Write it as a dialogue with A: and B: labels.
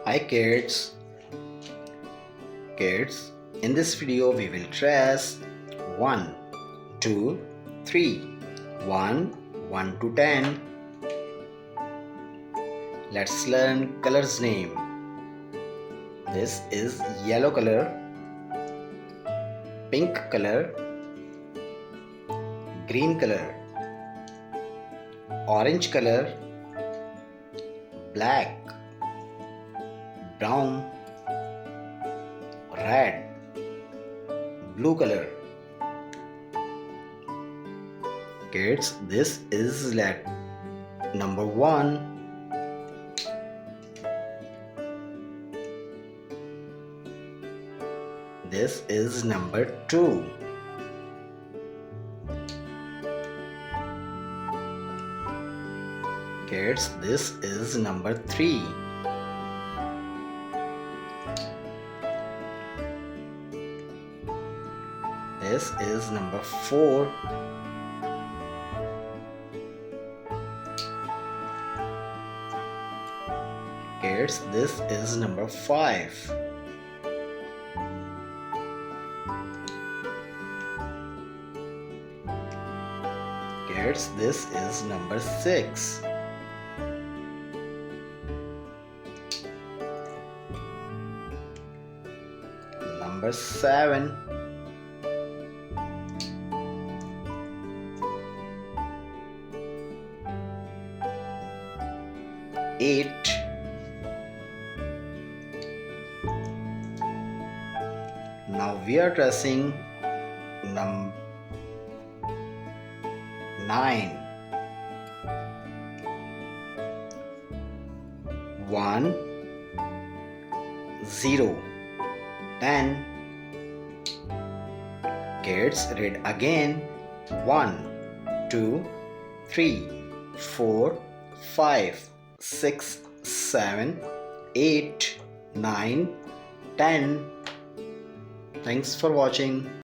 A: Hi kids. In this video we will trace 1, 2, 3. 1 to 10. Let's learn colors name. This is yellow color, pink color, green color, orange color, black, brown, red, blue color. Kids, this is number 1. This is number 2. Kids, this is number 3. This is number 4. Kids, this is number 5. Kids, this is number 6. Number 7. Eight. Now we are tracing 9. 1, 0, 10. Kids, read again. 1, 2, 3, 4, 5, 6, 7, 8, 9, 10. Thanks for watching.